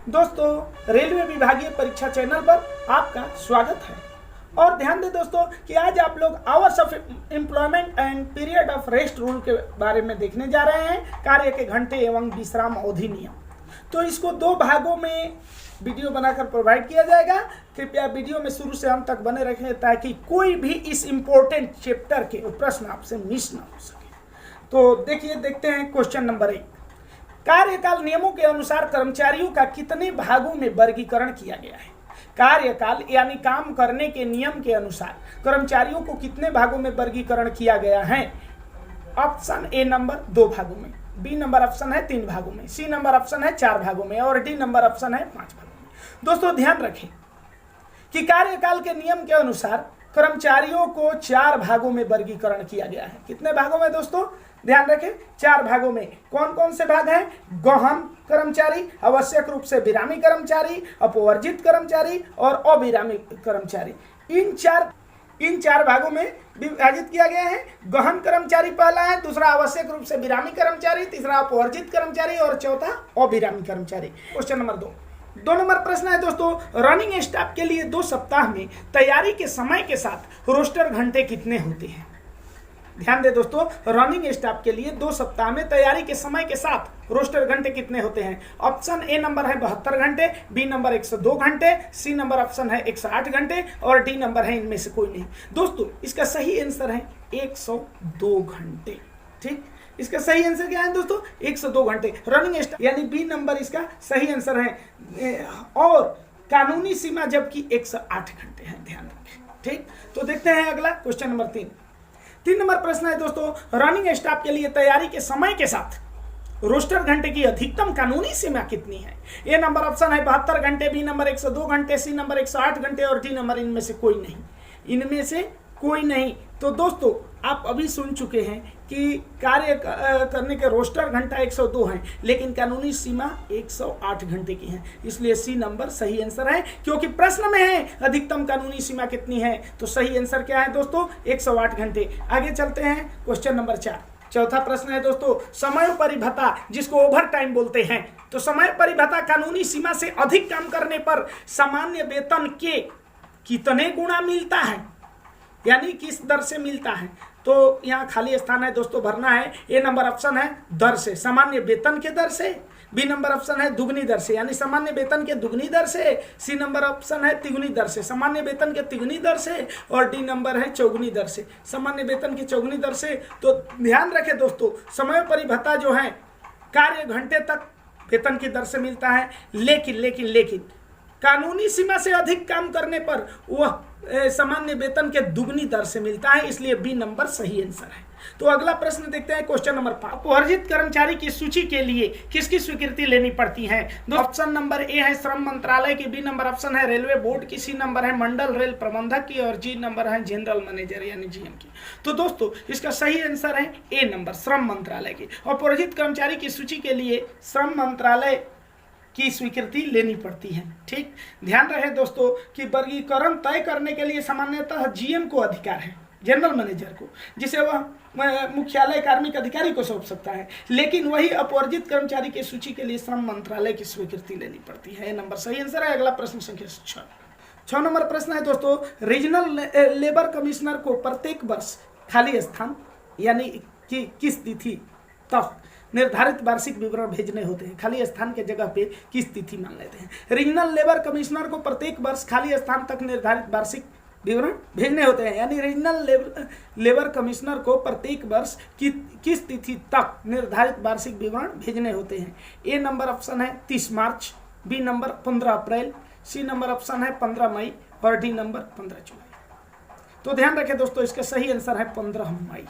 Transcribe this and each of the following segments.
दोस्तों, रेलवे विभागीय परीक्षा चैनल पर आपका स्वागत है। और ध्यान दें दोस्तों कि आज आप लोग hours of employment and period of rest rule के बारे में देखने जा रहे हैं, कार्य के घंटे एवं विश्राम अवधि नियम। तो इसको दो भागों में वीडियो बनाकर प्रोवाइड किया जाएगा। कृपया वीडियो में शुरू से अंत तक बने रखें ताकि कोई भी इस इम्पोर्टेंट चैप्टर के प्रश्न आपसे मिस ना हो सके। तो देखते हैं क्वेश्चन नंबर 1। कार्यकाल नियमों के अनुसार कर्मचारियों का कितने भागों में वर्गीकरण किया गया है? कार्यकाल यानी काम करने के नियम के अनुसार कर्मचारियों को कितने भागों में वर्गीकरण किया गया है? ऑप्शन ए नंबर 2 भागों में, बी नंबर ऑप्शन है 3 भागों में, सी नंबर ऑप्शन है 4 भागों में और डी नंबर ऑप्शन है 5 भागों में। दोस्तों ध्यान रखें कि कार्यकाल के नियम के अनुसार कर्मचारियों को 4 भागों में वर्गीकरण किया गया है। कितने भागों में दोस्तों? ध्यान रखें, 4 भागों में। कौन कौन से भाग हैं? गहन कर्मचारी, आवश्यक रूप से विरामी कर्मचारी, अपवर्जित कर्मचारी और अविरामी कर्मचारी। इन चार भागों में विभाजित किया गया है। गहन कर्मचारी पहला है, दूसरा आवश्यक रूप से विरामी कर्मचारी, तीसरा अपवर्जित कर्मचारी और चौथा अविरामी कर्मचारी। क्वेश्चन नंबर 2 नंबर प्रश्न है दोस्तों, रनिंग स्टाफ के लिए 2 सप्ताह में तैयारी के समय के साथ रोस्टर घंटे कितने होते हैं? ध्यान दे दोस्तों, रनिंग स्टाफ के लिए 2 सप्ताह में तैयारी के समय के साथ रोस्टर घंटे कितने होते हैं? ऑप्शन ए नंबर है 72 घंटे, बी नंबर 102 घंटे, सी नंबर ऑप्शन है 108 घंटे और डी नंबर है इनमें से कोई नहीं। दोस्तों इसका सही आंसर है 102 घंटे। ठीक, इसका सही आंसर क्या है दोस्तों? 102 घंटे रनिंग स्टाफ यानी बी नंबर इसका सही आंसर है और कानूनी सीमा जबकि 108 घंटे है। ध्यान रखें। ठीक, तो देखते हैं अगला क्वेश्चन नंबर 3 नंबर प्रश्न है दोस्तों, रनिंग स्टाफ के लिए तैयारी के समय के साथ रोस्टर घंटे की अधिकतम कानूनी सीमा कितनी है? ए नंबर ऑप्शन है 72 घंटे, बी नंबर 102 घंटे, सी नंबर 108 घंटे और डी नंबर इनमें से कोई नहीं। इनमें से कोई नहीं। तो दोस्तों आप अभी सुन चुके हैं कि कार्य करने के रोस्टर घंटा 102 हैं, लेकिन कानूनी सीमा 108 घंटे की है। इसलिए सी नंबर सही आंसर है, क्योंकि प्रश्न में है अधिकतम कानूनी सीमा कितनी है। तो सही आंसर क्या है दोस्तों? 108 घंटे। आगे चलते हैं क्वेश्चन नंबर 4। चौथा प्रश्न है दोस्तों, समय भत्ता जिसको ओवर टाइम बोलते हैं। तो समय भत्ता कानूनी सीमा से अधिक काम करने पर सामान्य वेतन के कितने गुना मिलता है, यानी किस दर से मिलता है? तो यहाँ खाली स्थान है दोस्तों, भरना है। ए नंबर ऑप्शन है दर से, सामान्य वेतन के दर से, बी नंबर ऑप्शन है दुगनी दर से यानी सामान्य वेतन के दुगनी दर से, सी नंबर ऑप्शन है तिगुनी दर से, सामान्य वेतन के तिगुनी दर से और डी नंबर है चौगुनी दर से, सामान्य वेतन के चौगुनी दर से। तो ध्यान रखें दोस्तों, समय भत्ता जो है कार्य घंटे तक वेतन की दर से मिलता है, लेकिन कानूनी सीमा से अधिक काम करने पर वह सामान्य वेतन के दुगनी दर से मिलता है। इसलिए बी नंबर सही आंसर है। तो अगला प्रश्न देखते हैं क्वेश्चन नंबर 5। अपवर्जित कर्मचारी की सूची के लिए किसकी स्वीकृति लेनी पड़ती है? ऑप्शन नंबर ए है श्रम मंत्रालय की, बी नंबर ऑप्शन है रेलवे बोर्ड की, सी नंबर है मंडल रेल प्रबंधक की और जी नंबर है जनरल मैनेजर यानी जीएम की। तो दोस्तों इसका सही आंसर है ए नंबर श्रम मंत्रालय की। अपवर्जित कर्मचारी की सूची के लिए श्रम मंत्रालय की स्वीकृति लेनी पड़ती है। ठीक, ध्यान रहे दोस्तों कि वर्गीकरण तय करने के लिए सामान्यतः जीएम को अधिकार है, जनरल मैनेजर को, जिसे वह मुख्यालय कार्मिक अधिकारी को सौंप सकता है, लेकिन वही अपवर्जित कर्मचारी की सूची के लिए श्रम मंत्रालय की स्वीकृति लेनी पड़ती है। नंबर सही आंसर है। अगला प्रश्न संख्या 6 नंबर प्रश्न है दोस्तों, रीजनल लेबर कमिश्नर को प्रत्येक वर्ष खाली स्थान यानी कि किस तिथि तक निर्धारित वार्षिक विवरण भेजने होते हैं? खाली स्थान के जगह पे किस तिथि मान लेते हैं? रीजनल लेबर कमिश्नर को प्रत्येक वर्ष खाली स्थान तक निर्धारित वार्षिक विवरण भेजने होते हैं, यानी रीजनल लेबर कमिश्नर को प्रत्येक वर्ष किस तिथि तक निर्धारित वार्षिक विवरण भेजने होते हैं? ए नंबर ऑप्शन है 30 मार्च, बी नंबर 15 अप्रैल, सी नंबर ऑप्शन है 15 मई और डी नंबर 15 जुलाई। तो ध्यान रखें दोस्तों, इसका सही आंसर है 15 मई।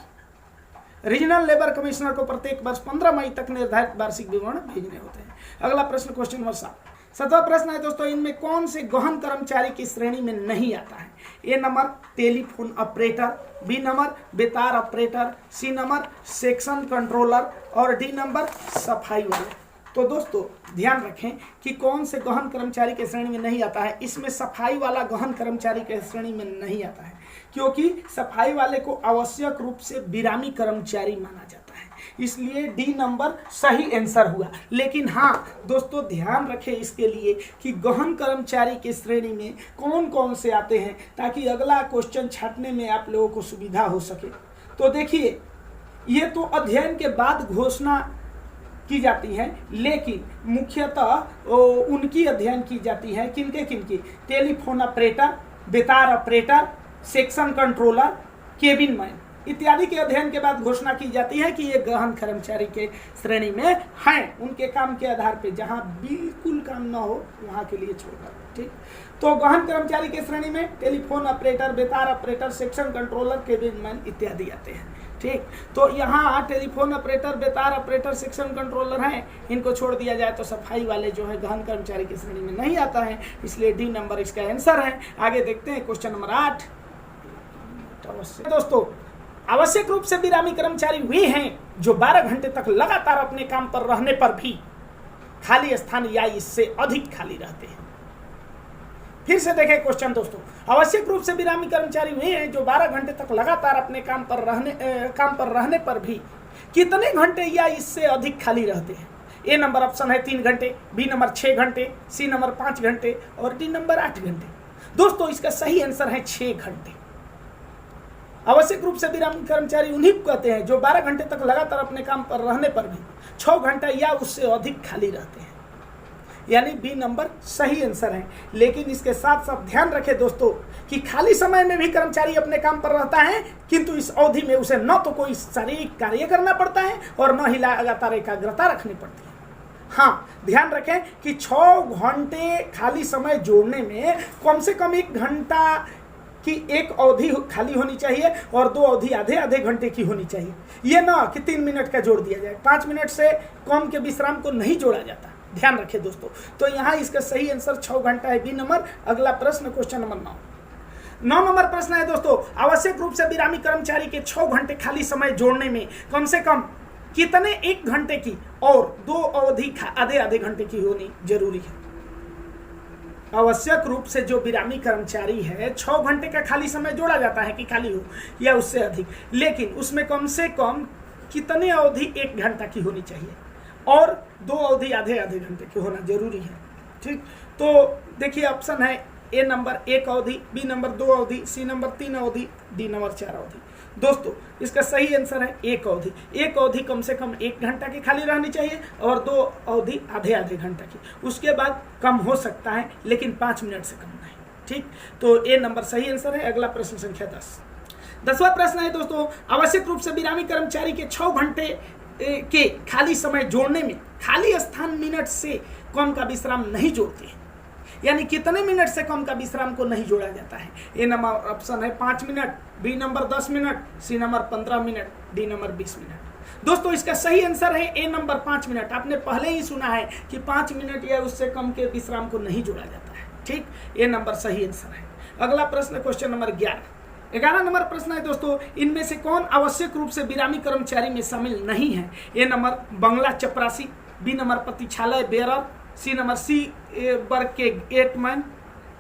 रीजनल लेबर कमिश्नर को प्रत्येक वर्ष 15 मई तक निर्धारित वार्षिक विवरण भेजने होते हैं। अगला प्रश्न क्वेश्चन नंबर 7वां प्रश्न है दोस्तों, इनमें कौन से गहन कर्मचारी की श्रेणी में नहीं आता है? A number telephone operator, B number बेतार operator, C number section controller और डी नंबर सफाई वाले। तो दोस्तों ध्यान रखें कि कौन से गहन कर्मचारी के श्रेणी में नहीं आता है। इसमें सफाई वाला गहन कर्मचारी के श्रेणी में नहीं आता है, क्योंकि सफाई वाले को आवश्यक रूप से विरामी कर्मचारी माना जाता है। इसलिए डी नंबर सही आंसर हुआ। लेकिन हाँ दोस्तों ध्यान रखें इसके लिए कि गहन कर्मचारी की श्रेणी में कौन कौन से आते हैं, ताकि अगला क्वेश्चन छांटने में आप लोगों को सुविधा हो सके। तो देखिए ये तो अध्ययन के बाद घोषणा की जाती है, लेकिन मुख्यतः उनकी अध्ययन की जाती है किनके किनकी, टेलीफोन ऑपरेटर, बेतार operator, section controller, cabin man इत्यादि के अध्ययन के बाद घोषणा की जाती है कि ये गहन कर्मचारी के श्रेणी में हैं, उनके काम के आधार पे। जहां बिल्कुल काम ना हो वहां के लिए छोड़कर, ठीक। तो गहन कर्मचारी के श्रेणी में टेलीफोन ऑपरेटर, बेतार operator, section controller, cabin man इत्यादि आते हैं, ठीक। तो यहाँ टेलीफोन ऑपरेटर, बेतार ऑपरेटर, सेक्शन कंट्रोलर हैं, इनको छोड़ दिया जाए तो सफाई वाले जो है गहन कर्मचारी की श्रेणी में नहीं आता है, इसलिए डी नंबर इसका आंसर है। आगे देखते हैं क्वेश्चन नंबर 8। दोस्तों आवश्यक रूप से विरामी कर्मचारी वे हैं जो 12 घंटे तक लगातार अपने काम पर रहने पर भी खाली स्थान या इससे अधिक खाली रहते हैं। फिर से देखें क्वेश्चन दोस्तों, आवश्यक रूप से विरामी कर्मचारी वे हैं जो 12 घंटे तक लगातार अपने काम पर रहने पर भी कितने घंटे या इससे अधिक खाली रहते हैं। ए नंबर ऑप्शन है 3 घंटे, बी नंबर 6 घंटे, सी नंबर 5 घंटे और डी नंबर 8 घंटे। दोस्तों इसका सही आंसर है 6 घंटे। आवश्यक रूप से विरामी कर्मचारी उन्हीं को कहते हैं जो 12 घंटे तक लगातार अपने काम पर रहने पर भी 6 घंटा या उससे अधिक खाली रहते हैं, यानी बी नंबर सही आंसर है। लेकिन इसके साथ साथ ध्यान रखें दोस्तों कि खाली समय में भी कर्मचारी अपने काम पर रहता है, किंतु इस अवधि में उसे न तो कोई शारीरिक कार्य करना पड़ता है और न ही लगातार एकाग्रता रखनी पड़ती है। हाँ ध्यान रखें कि 6 घंटे खाली समय जोड़ने में कम से कम 1 घंटा कि एक अवधि खाली होनी चाहिए और 2 अवधि आधे आधे घंटे की होनी चाहिए। ये ना कि 3 मिनट का जोड़ दिया जाए, 5 मिनट से कम के विश्राम को नहीं जोड़ा जाता, ध्यान रखें दोस्तों। तो यहाँ इसका सही आंसर 6 घंटा है, बी नंबर। अगला प्रश्न क्वेश्चन नंबर 9 नंबर प्रश्न है दोस्तों, आवश्यक रूप से विरामी कर्मचारी के 6 घंटे खाली समय जोड़ने में कम से कम कितने 1 घंटे की और 2 अवधि आधे आधे घंटे की होनी जरूरी है। आवश्यक रूप से जो विरामी कर्मचारी है 6 घंटे का खाली समय जोड़ा जाता है कि खाली हो या उससे अधिक, लेकिन उसमें कम से कम कितने अवधि 1 घंटा की होनी चाहिए और 2 अवधि आधे आधे घंटे की होना जरूरी है, ठीक। तो देखिए ऑप्शन है ए नंबर 1 अवधि, बी नंबर 2 अवधि, सी नंबर 3 अवधि, डी नंबर 4 अवधि। दोस्तों इसका सही आंसर है 1 अवधि। 1 अवधि कम से कम 1 घंटा की खाली रहनी चाहिए और 2 अवधि आधे आधे घंटा की, उसके बाद कम हो सकता है लेकिन 5 मिनट से कम नहीं, ठीक। तो ए नंबर सही आंसर है। अगला प्रश्न संख्या 10वां प्रश्न है दोस्तों, आवश्यक रूप से विरामी कर्मचारी के 6 घंटे के खाली समय जोड़ने में खाली स्थान मिनट से कम का विश्राम नहीं जोड़ते, यानी कितने मिनट से कम का विश्राम को नहीं जोड़ा जाता है। ए नंबर ऑप्शन है 5 minute, B number 10 minute, C number 15 minute, D number 20 minute. दोस्तों इसका सही आंसर है ए नंबर 5 मिनट। आपने पहले ही सुना है कि 5 मिनट या उससे कम के विश्राम को नहीं जोड़ा जाता है, ठीक। ए नंबर सही आंसर है। अगला प्रश्न क्वेश्चन नंबर 11 नंबर प्रश्न है दोस्तों, इनमें से कौन आवश्यक रूप से विरामी कर्मचारी में शामिल नहीं है। ए नंबर बंगला चपरासी, बी नंबर प्रतीक्षालय बेरर, सी नंबर सी वर्ग के गेटमैन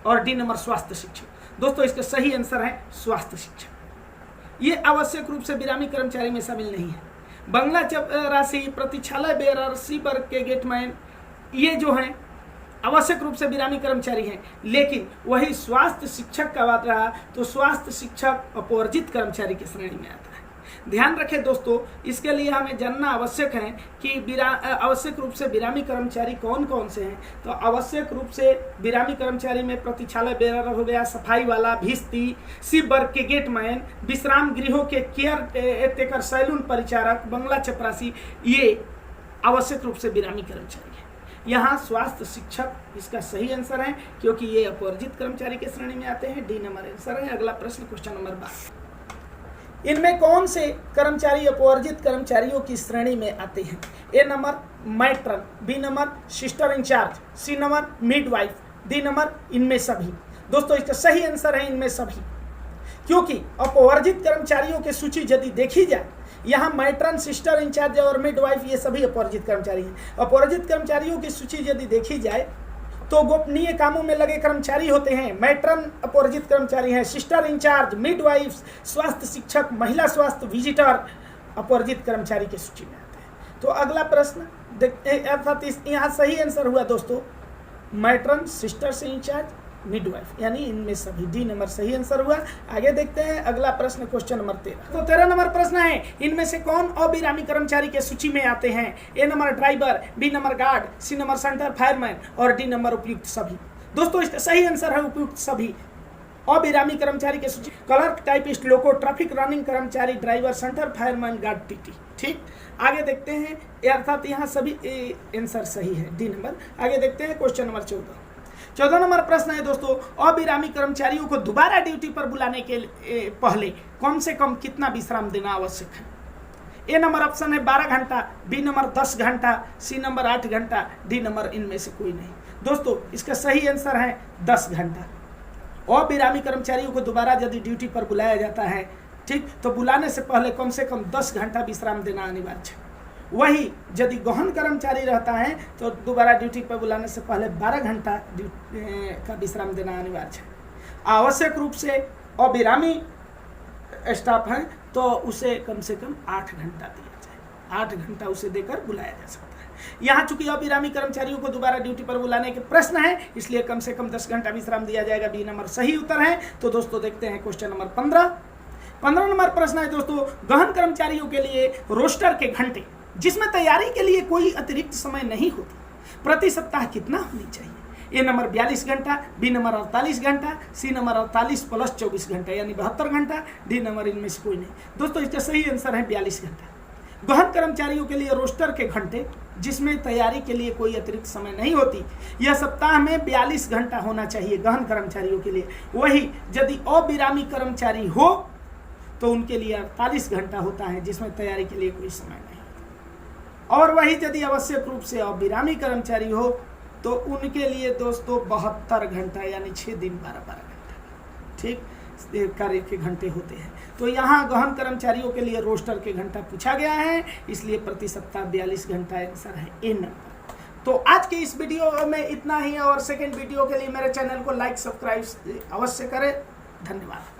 और डी नंबर स्वास्थ्य शिक्षक। दोस्तों इसका सही आंसर है स्वास्थ्य शिक्षक। ये आवश्यक रूप से विरामी कर्मचारी में शामिल नहीं है। बंगला चपरासी, प्रतीक्षालय बेरर, सी वर्ग के गेटमैन ये जो हैं आवश्यक रूप से विरामी कर्मचारी हैं, लेकिन वही स्वास्थ्य शिक्षक का बात रहा तो स्वास्थ्य शिक्षक अपवर्जित कर्मचारी की श्रेणी में आता है। ध्यान रखें दोस्तों, इसके लिए हमें जानना आवश्यक है कि आवश्यक रूप से विरामी कर्मचारी कौन कौन से हैं। तो आवश्यक रूप से विरामी कर्मचारी में प्रतीक्षालय बेरर हो गया, सफाई वाला, भिस्ती, सी वर्ग के गेटमैन, विश्राम गृहों के केयर टेकर, सैलून परिचारक, बंगला चपरासी, ये आवश्यक रूप से विरामी कर्मचारी है। यहाँ स्वास्थ्य शिक्षक इसका सही आंसर है क्योंकि ये अपवर्जित कर्मचारी के श्रेणी में आते हैं। डी नंबर आंसर है। अगला प्रश्न क्वेश्चन नंबर 12, इनमें कौन से कर्मचारी अपवर्जित कर्मचारियों की श्रेणी में आते हैं। A number matron, B number sister incharge, C number midwife, D number इनमें सभी। दोस्तों इसका सही आंसर है इनमें सभी, क्योंकि अपवर्जित कर्मचारियों की सूची यदि देखी जाए, यहाँ मैट्रन, सिस्टर इंचार्ज और मिडवाइफ ये सभी अपवर्जित कर्मचारी हैं। अपवर्जित कर्मचारियों की सूची यदि देखी जाए तो गोपनीय कामों में लगे कर्मचारी होते हैं, मैट्रन अपवर्जित कर्मचारी हैं, सिस्टर इंचार्ज, मिडवाइफ, स्वास्थ्य शिक्षक, महिला स्वास्थ्य विजिटर अपवर्जित कर्मचारी की सूची में आते हैं। तो अगला प्रश्न अर्थात यहाँ सही आंसर हुआ दोस्तों मैट्रन, सिस्टर्स इंचार्ज, मिडवाइफ, यानी इनमें सभी डी नंबर सही आंसर हुआ। आगे देखते हैं अगला प्रश्न, क्वेश्चन नंबर 13। तो 13 नंबर प्रश्न है, इनमें से कौन अविरामी कर्मचारी के सूची में आते हैं? A number driver, B number guard, C number centre fireman और डी नंबर उपयुक्त सभी। दोस्तों इसका सही आंसर है उपयुक्त सभी। अविरामी कर्मचारी के सूची क्लर्क, टाइपिस्ट, लोको, ट्रैफिक रनिंग कर्मचारी, driver, centre fireman, guard, TT. ठीक, आगे देखते हैं अर्थात यहाँ सभी आंसर सही है, डी नंबर। आगे देखते हैं क्वेश्चन नंबर 14। 14 नंबर प्रश्न है दोस्तों, अविरामी कर्मचारियों को दोबारा ड्यूटी पर बुलाने के पहले कम से कम कितना विश्राम देना आवश्यक है? ए नंबर ऑप्शन है 12 घंटा, बी नंबर 10 घंटा, सी नंबर 8 घंटा, डी नंबर इनमें से कोई नहीं। दोस्तों इसका सही आंसर है 10 घंटा। अविरामी कर्मचारियों को दोबारा यदि ड्यूटी पर बुलाया जाता है, ठीक, तो बुलाने से पहले कम से कम 10 घंटा विश्राम देना अनिवार्य है। वही यदि गहन कर्मचारी रहता है तो दोबारा ड्यूटी पर बुलाने से पहले 12 घंटा का विश्राम देना अनिवार्य है। आवश्यक रूप से अविरामी स्टाफ है तो उसे कम से कम 8 घंटा दिया जाए, 8 घंटा उसे देकर बुलाया जा सकता है। यहाँ चूंकि अविरामी कर्मचारियों को दोबारा ड्यूटी पर बुलाने के प्रश्न है, इसलिए कम से कम 10 घंटा विश्राम दिया जाएगा, बी नंबर सही उत्तर है। तो दोस्तों देखते हैं क्वेश्चन नंबर 15। 15 नंबर प्रश्न है दोस्तों, गहन कर्मचारियों के लिए रोस्टर के घंटे जिसमें तैयारी के लिए कोई अतिरिक्त समय नहीं होती, प्रति सप्ताह कितना होनी चाहिए? ए नंबर 42 घंटा, बी नंबर 48 घंटा, सी नंबर 48 प्लस 24 घंटा यानी 72 घंटा, डी नंबर इनमें से कोई नहीं। दोस्तों इसका सही आंसर है 42 घंटा। गहन कर्मचारियों के लिए रोस्टर के घंटे जिसमें तैयारी के लिए कोई अतिरिक्त समय नहीं होती, यह सप्ताह में 42 घंटा होना चाहिए गहन कर्मचारियों के लिए। वही यदि अविरामी कर्मचारी हो तो उनके लिए 48 घंटा होता है जिसमें तैयारी के लिए कोई समय नहीं। और वही यदि आवश्यक रूप से अविरामी कर्मचारी हो तो उनके लिए दोस्तों 72 घंटा यानी 6 दिन 12-12 घंटा, ठीक, कार्य के घंटे होते हैं। तो यहाँ गहन कर्मचारियों के लिए रोस्टर के घंटा पूछा गया है, इसलिए प्रति सप्ताह 42 घंटा आंसर है ए नंबर। तो आज के इस वीडियो में इतना ही, और सेकेंड वीडियो के लिए मेरे चैनल को लाइक सब्सक्राइब अवश्य करें। धन्यवाद।